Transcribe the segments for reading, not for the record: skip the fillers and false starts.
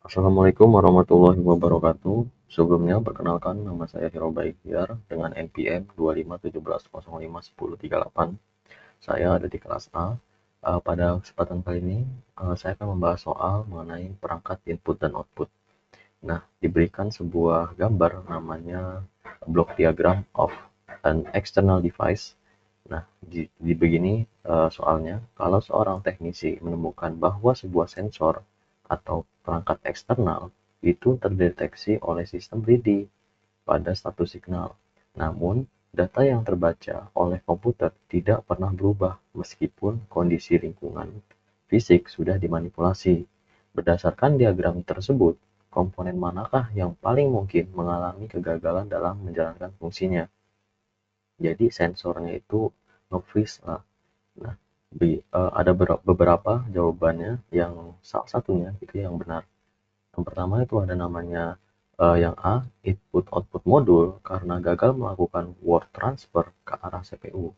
Assalamualaikum warahmatullahi wabarakatuh. Sebelumnya perkenalkan nama saya Hiro Baikyar dengan NPM 2517051038. Saya ada di kelas A. Pada kesempatan kali ini saya akan membahas soal mengenai perangkat input dan output. Nah, diberikan sebuah gambar namanya block diagram of an external device. Nah, di begini soalnya, kalau seorang teknisi menemukan bahwa sebuah sensor atau perangkat eksternal itu terdeteksi oleh sistem ready pada status signal. Namun, data yang terbaca oleh komputer tidak pernah berubah meskipun kondisi lingkungan fisik sudah dimanipulasi. Berdasarkan diagram tersebut, komponen manakah yang paling mungkin mengalami kegagalan dalam menjalankan fungsinya? Jadi sensornya itu nge-freeze lah. Nah, ada beberapa jawabannya yang salah satunya itu yang benar. Yang pertama itu ada namanya yang A, input output modul karena gagal melakukan word transfer ke arah CPU.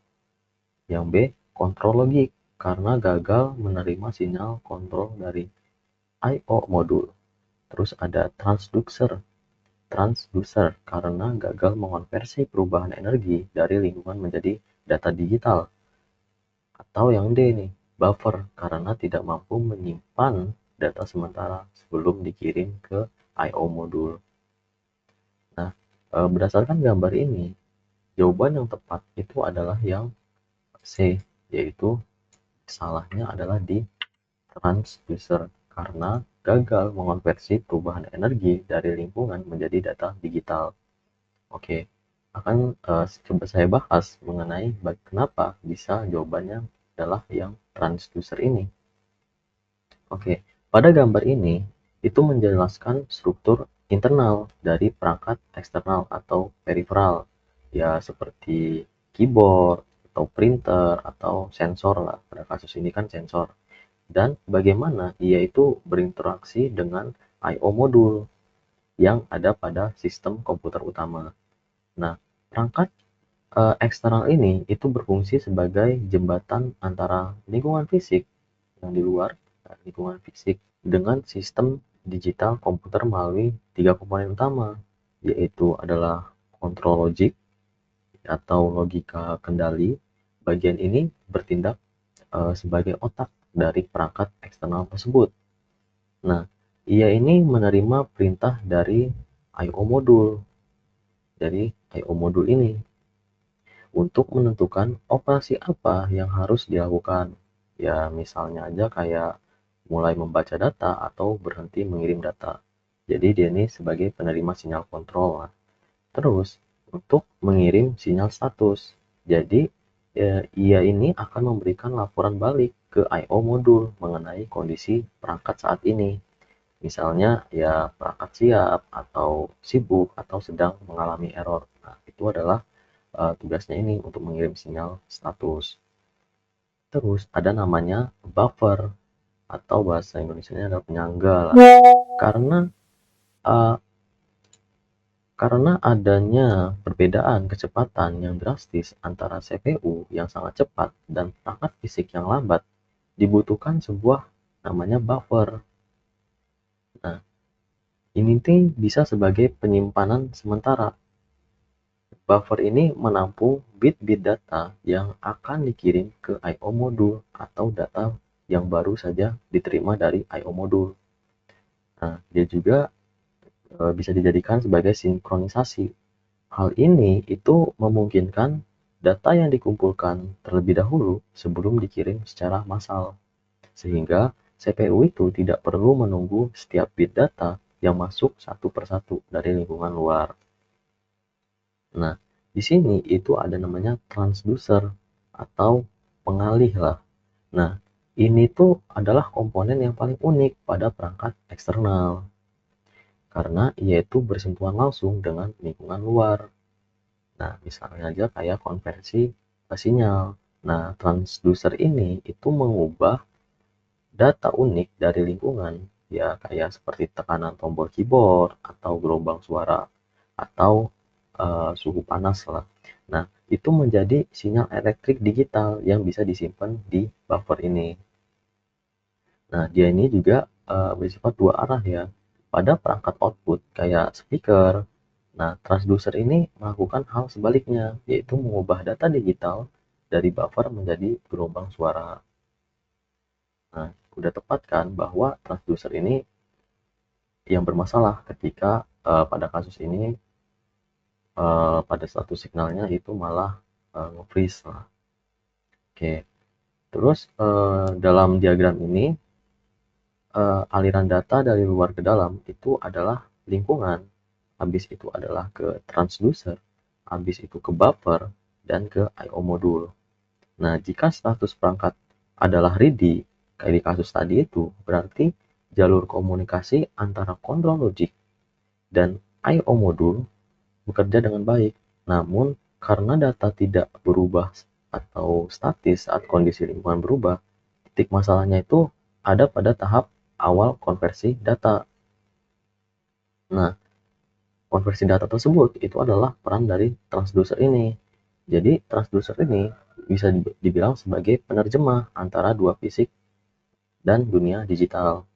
Yang B, kontrol logik karena gagal menerima sinyal kontrol dari I/O modul. Terus ada transducer karena gagal mengonversi perubahan energi dari lingkungan menjadi data digital. Atau yang D nih, buffer karena tidak mampu menyimpan data sementara sebelum dikirim ke I/O modul. Nah, berdasarkan gambar ini, jawaban yang tepat itu adalah yang C, yaitu salahnya adalah di transducer karena gagal mengonversi perubahan energi dari lingkungan menjadi data digital. Oke, akan coba saya bahas mengenai kenapa bisa jawabannya adalah yang transducer ini. Oke, pada gambar ini itu menjelaskan struktur internal dari perangkat eksternal atau peripheral, ya seperti keyboard atau printer atau sensor lah. Pada kasus ini kan sensor. Dan bagaimana ia itu berinteraksi dengan I/O modul yang ada pada sistem komputer utama. Nah, perangkat eksternal ini itu berfungsi sebagai jembatan antara lingkungan fisik yang di luar lingkungan fisik dengan sistem digital komputer melalui tiga komponen utama, yaitu adalah kontrol logik atau logika kendali. Bagian ini bertindak sebagai otak dari perangkat eksternal tersebut. Nah, ia ini menerima perintah dari I/O modul. Dari I/O modul ini untuk menentukan operasi apa yang harus dilakukan. Ya, misalnya aja kayak mulai membaca data atau berhenti mengirim data. Jadi dia ini sebagai penerima sinyal kontrol. Terus untuk mengirim sinyal status. Jadi ia ini akan memberikan laporan balik ke I/O modul mengenai kondisi perangkat saat ini. Misalnya ya perangkat siap atau sibuk atau sedang mengalami error. Nah, itu adalah tugasnya ini untuk mengirim sinyal status. Terus ada namanya buffer atau bahasa Indonesianya adalah penyangga lah. Karena uh, karena adanya perbedaan kecepatan yang drastis antara CPU yang sangat cepat dan perangkat fisik yang lambat, dibutuhkan sebuah namanya buffer. Nah, ini bisa sebagai penyimpanan sementara. Buffer ini menampung bit-bit data yang akan dikirim ke I/O modul atau data yang baru saja diterima dari I/O modul. Nah, dia juga bisa dijadikan sebagai sinkronisasi. Hal ini itu memungkinkan data yang dikumpulkan terlebih dahulu sebelum dikirim secara massal, sehingga CPU itu tidak perlu menunggu setiap bit data yang masuk satu persatu dari lingkungan luar. Nah, di sini itu ada namanya transducer atau pengalih lah. Nah, ini tuh adalah komponen yang paling unik pada perangkat eksternal karena ia itu bersentuhan langsung dengan lingkungan luar. Nah, misalnya aja kayak konversi sinyal. Nah, transducer ini itu mengubah data unik dari lingkungan, ya kayak seperti tekanan tombol keyboard atau gelombang suara atau suhu panas lah. Nah, itu menjadi sinyal elektrik digital yang bisa disimpan di buffer ini. Nah, dia ini juga bersifat dua arah ya. pada perangkat output kayak speaker. Nah, transducer ini melakukan hal sebaliknya, yaitu mengubah data digital dari buffer menjadi gelombang suara. Nah, udah tepat kan bahwa transducer ini yang bermasalah ketika pada kasus ini pada satu signalnya itu malah nge-freeze lah. Oke, terus dalam diagram ini aliran data dari luar ke dalam itu adalah lingkungan, habis itu adalah ke transducer, habis itu ke buffer, dan ke I/O modul. Nah, jika status perangkat adalah ready, kayak di kasus tadi itu, berarti jalur komunikasi antara kontrol logik dan I/O modul bekerja dengan baik. Namun, karena data tidak berubah atau statis saat kondisi lingkungan berubah, titik masalahnya itu ada pada tahap awal konversi data. Nah, konversi data tersebut itu adalah peran dari transducer ini. Jadi, transducer ini bisa dibilang sebagai penerjemah antara dua fisik dan dunia digital.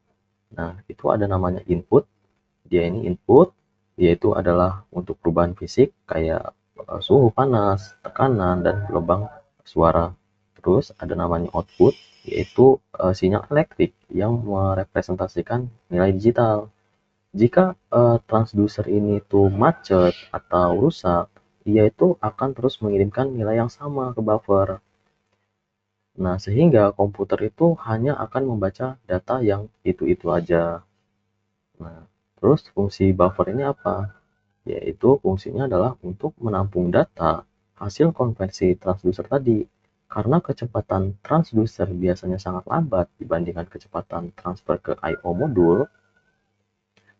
Nah, itu ada namanya input. Dia ini input, yaitu adalah untuk perubahan fisik kayak suhu panas, tekanan, dan gelombang suara. Terus ada namanya output, yaitu sinyal elektrik yang merepresentasikan nilai digital. Jika transducer ini tuh macet atau rusak, ia itu akan terus mengirimkan nilai yang sama ke buffer. Nah, sehingga komputer itu hanya akan membaca data yang itu-itu aja. Nah, terus fungsi buffer ini apa? Yaitu fungsinya adalah untuk menampung data hasil konversi transducer tadi. Karena kecepatan transducer biasanya sangat lambat dibandingkan kecepatan transfer ke I/O modul,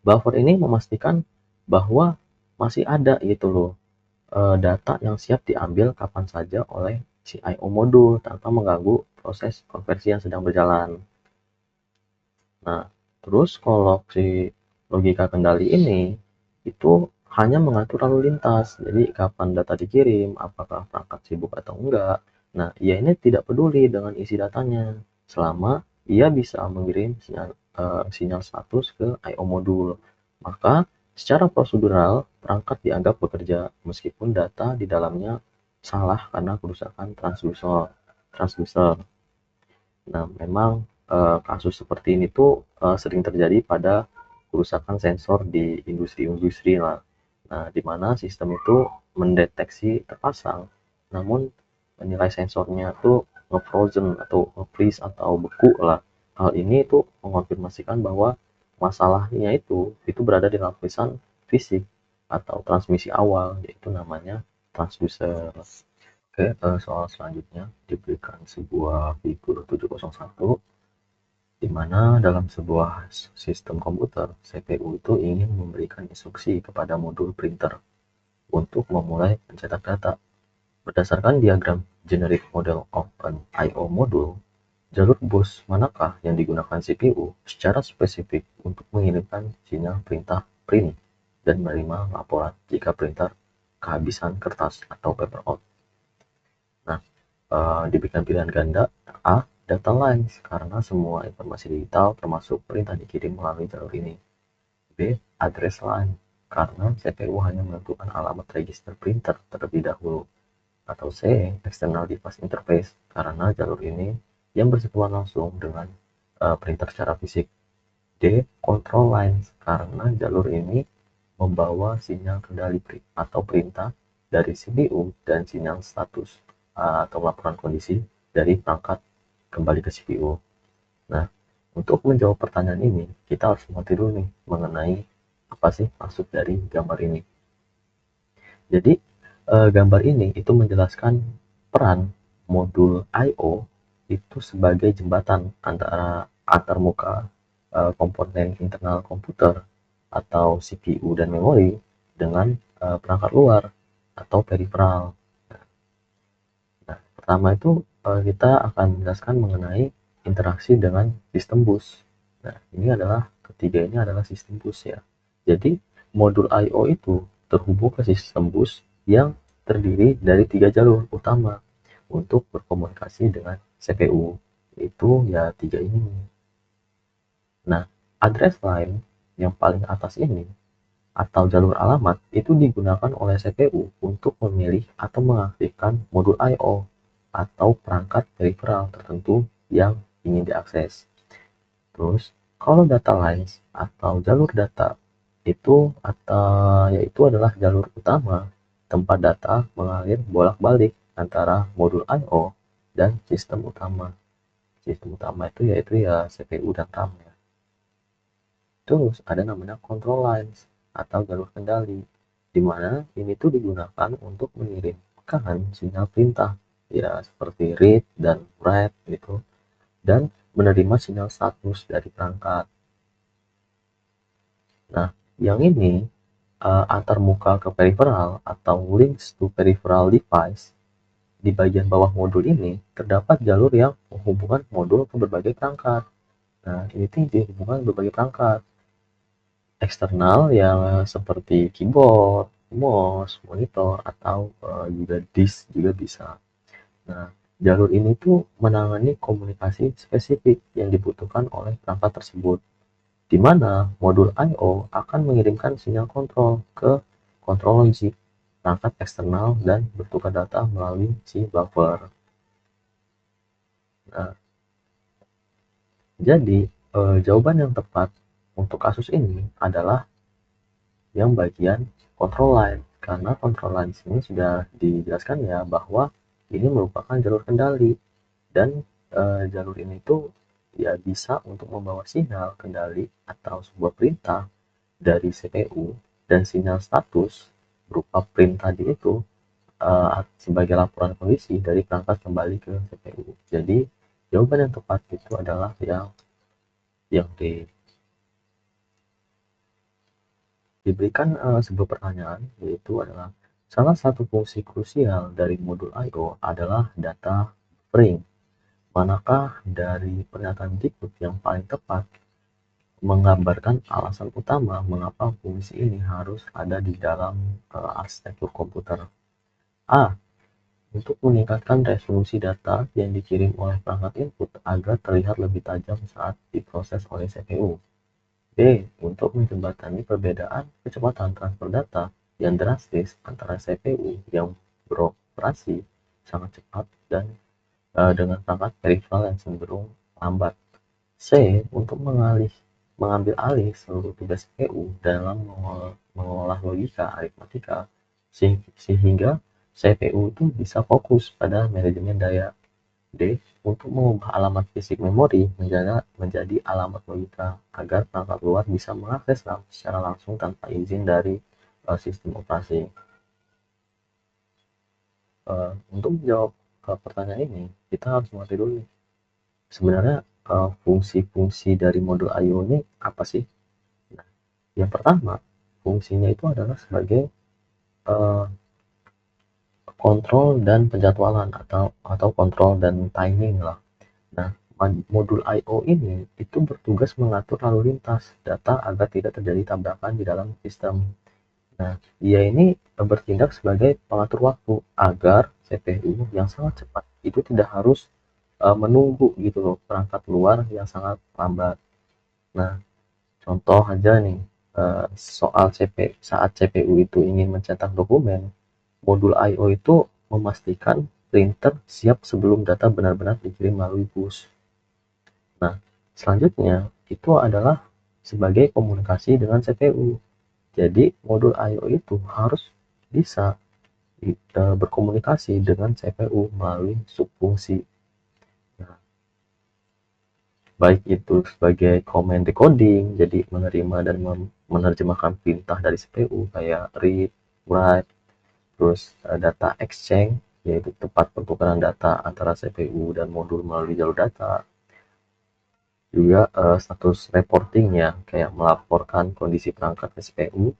buffer ini memastikan bahwa masih ada gitu loh data yang siap diambil kapan saja oleh si I/O modul tanpa mengganggu proses konversi yang sedang berjalan. Nah, terus kalau si logika kendali ini itu hanya mengatur lalu lintas. Jadi kapan data dikirim, apakah perangkat sibuk atau enggak. Nah, ia ini tidak peduli dengan isi datanya selama ia bisa mengirim sinyal status ke I/O modul. Maka secara prosedural perangkat dianggap bekerja meskipun data di dalamnya salah karena kerusakan transducer. Nah, memang kasus seperti ini tuh sering terjadi pada kerusakan sensor di industri-industri lah. Nah, di mana sistem itu mendeteksi terpasang, namun nilai sensornya tuh nge-frozen atau nge-freeze atau beku lah. Hal ini tuh mengonfirmasikan bahwa masalahnya itu berada di lapisan fisik atau transmisi awal, yaitu namanya transducer. Oke, soal selanjutnya diberikan sebuah figur 701 di mana dalam sebuah sistem komputer, CPU itu ingin memberikan instruksi kepada modul printer untuk memulai mencetak data. Berdasarkan diagram generic model of an I/O module, jalur bus manakah yang digunakan CPU secara spesifik untuk mengirimkan sinyal perintah print dan menerima laporan jika printer kehabisan kertas atau paper out. Nah, diberikan pilihan ganda. A. Data lines, karena semua informasi digital termasuk perintah dikirim melalui jalur ini. B. Address line, karena CPU hanya menentukan alamat register printer terlebih dahulu. Atau C. External device interface, karena jalur ini yang bersentuhan langsung dengan printer secara fisik. D. Control lines, karena jalur ini membawa sinyal kendali atau perintah dari CPU dan sinyal status atau laporan kondisi dari perangkat kembali ke CPU. Nah, untuk menjawab pertanyaan ini, kita harus mengerti dulu nih mengenai apa sih maksud dari gambar ini. Jadi, gambar ini itu menjelaskan peran modul I/O itu sebagai jembatan antara antarmuka komponen internal komputer atau CPU dan memori dengan perangkat luar atau peripheral. Nah, pertama itu kita akan menjelaskan mengenai interaksi dengan sistem bus. Nah, ini adalah ketiga ini adalah sistem bus ya. Jadi modul I/O itu terhubung ke sistem bus yang terdiri dari 3 jalur utama untuk berkomunikasi dengan CPU. Itu ya 3 ini. Nah, address line yang paling atas ini atau jalur alamat itu digunakan oleh CPU untuk memilih atau mengaktifkan modul I/O atau perangkat peripheral tertentu yang ingin diakses. Terus, kalau data lines atau jalur data itu yaitu adalah jalur utama tempat data mengalir bolak-balik antara modul I/O dan sistem utama. Sistem utama itu yaitu ya CPU dan RAM ya. Terus ada namanya control lines atau jalur kendali, di mana ini tuh digunakan untuk mengirimkan sinyal perintah ya seperti read dan write gitu, dan menerima sinyal status dari perangkat. Nah, yang ini antar muka ke peripheral atau links to peripheral device. Di bagian bawah modul ini terdapat jalur yang menghubungkan modul ke berbagai perangkat. Nah, ini tuh dihubungkan berbagai perangkat eksternal yang seperti keyboard, mouse, monitor, atau juga disk juga bisa. Nah, jalur ini tuh menangani komunikasi spesifik yang dibutuhkan oleh perangkat tersebut, di mana modul I/O akan mengirimkan sinyal kontrol ke kontrol logik perangkat eksternal dan bertukar data melalui si buffer. Nah, jadi jawaban yang tepat untuk kasus ini adalah yang bagian control line, karena control line ini sudah dijelaskan ya bahwa ini merupakan jalur kendali, dan jalur ini tuh ya bisa untuk membawa sinyal kendali atau sebuah perintah dari CPU, dan sinyal status berupa print tadi itu sebagai laporan kondisi dari perangkat kembali ke CPU. Jadi jawaban yang tepat itu adalah yang D. Diberikan sebuah pertanyaan, yaitu adalah salah satu fungsi krusial dari modul I/O adalah data buffering. Manakah dari pernyataan berikut yang paling tepat menggambarkan alasan utama mengapa fungsi ini harus ada di dalam arsitektur komputer? A. Untuk meningkatkan resolusi data yang dikirim oleh perangkat input agar terlihat lebih tajam saat diproses oleh CPU. B. Untuk menjembatani perbedaan kecepatan transfer data yang drastis antara CPU yang beroperasi sangat cepat dan dengan perangkat peripheral yang cenderung lambat. C. Untuk mengambil alih seluruh tugas CPU dalam mengolah logika aritmatika sehingga CPU itu bisa fokus pada manajemen daya. D. Untuk mengubah alamat fisik memori menjadi alamat logika agar perangkat luar bisa mengakses RAM secara langsung tanpa izin dari sistem operasi. Untuk menjawab pertanyaan ini, kita harus mengerti dulu nih, sebenarnya fungsi-fungsi dari modul I/O ini apa sih? Nah, yang pertama, fungsinya itu adalah sebagai kontrol dan penjadwalan atau kontrol dan timing lah. Nah, modul I/O ini itu bertugas mengatur lalu lintas data agar tidak terjadi tabrakan di dalam sistem. Nah, dia ini bertindak sebagai pengatur waktu agar CPU yang sangat cepat itu tidak harus menunggu gitu loh perangkat luar yang sangat lambat. Nah, contoh aja nih, soal saat CPU itu ingin mencetak dokumen, modul I/O itu memastikan printer siap sebelum data benar-benar dikirim melalui bus. Nah, selanjutnya itu adalah sebagai komunikasi dengan CPU. Jadi modul I/O itu harus bisa berkomunikasi dengan CPU melalui subfungsi. Nah, baik itu sebagai command decoding, jadi menerima dan menerjemahkan perintah dari CPU kayak read, write, terus data exchange, yaitu tempat pertukaran data antara CPU dan modul melalui jalur data. Juga status reportingnya kayak melaporkan kondisi perangkat ke CPU,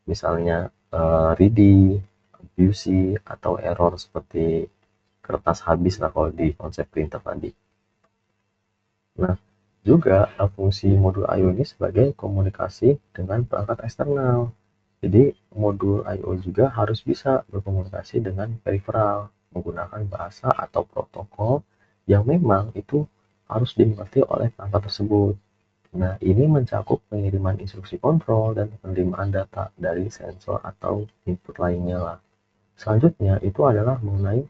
misalnya ready, abuse, atau error seperti kertas habis lah kalau di konsep printer tadi. Nah, juga fungsi modul I/O ini sebagai komunikasi dengan perangkat eksternal. Jadi modul I/O juga harus bisa berkomunikasi dengan peripheral menggunakan bahasa atau protokol yang memang itu harus dimengerti oleh perangkat tersebut. Nah, ini mencakup pengiriman instruksi kontrol dan penerimaan data dari sensor atau input lainnya lah. Selanjutnya itu adalah mengenai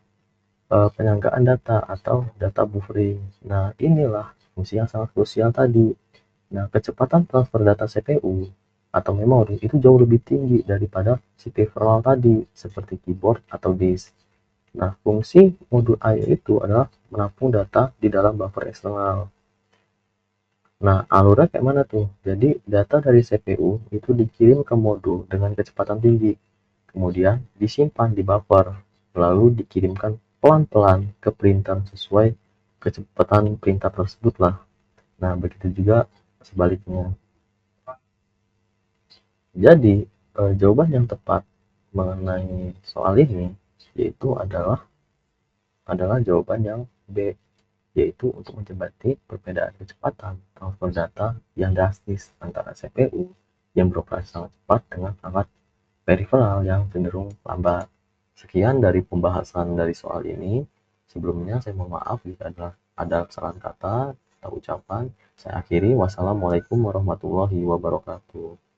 penyanggaan data atau data buffering. Nah, inilah fungsi yang sangat krusial tadi. Nah, kecepatan transfer data CPU atau memori itu jauh lebih tinggi daripada si peripheral tadi, seperti keyboard atau disk. Nah, fungsi modul I/O itu adalah menampung data di dalam buffer eksternal. Nah, alurnya kayak mana tuh? Jadi, data dari CPU itu dikirim ke modul dengan kecepatan tinggi, kemudian disimpan di buffer, lalu dikirimkan pelan-pelan ke printer sesuai kecepatan printer tersebut lah. Nah, begitu juga sebaliknya. Jadi, jawaban yang tepat mengenai soal ini yaitu adalah jawaban yang B, yaitu untuk menjembatani perbedaan kecepatan transfer data yang drastis antara CPU yang beroperasi sangat cepat dengan alat peripheral yang cenderung lambat. Sekian dari pembahasan dari soal ini. Sebelumnya saya mohon maaf jika ada kesalahan kata atau ucapan. Saya akhiri. Wassalamualaikum warahmatullahi wabarakatuh.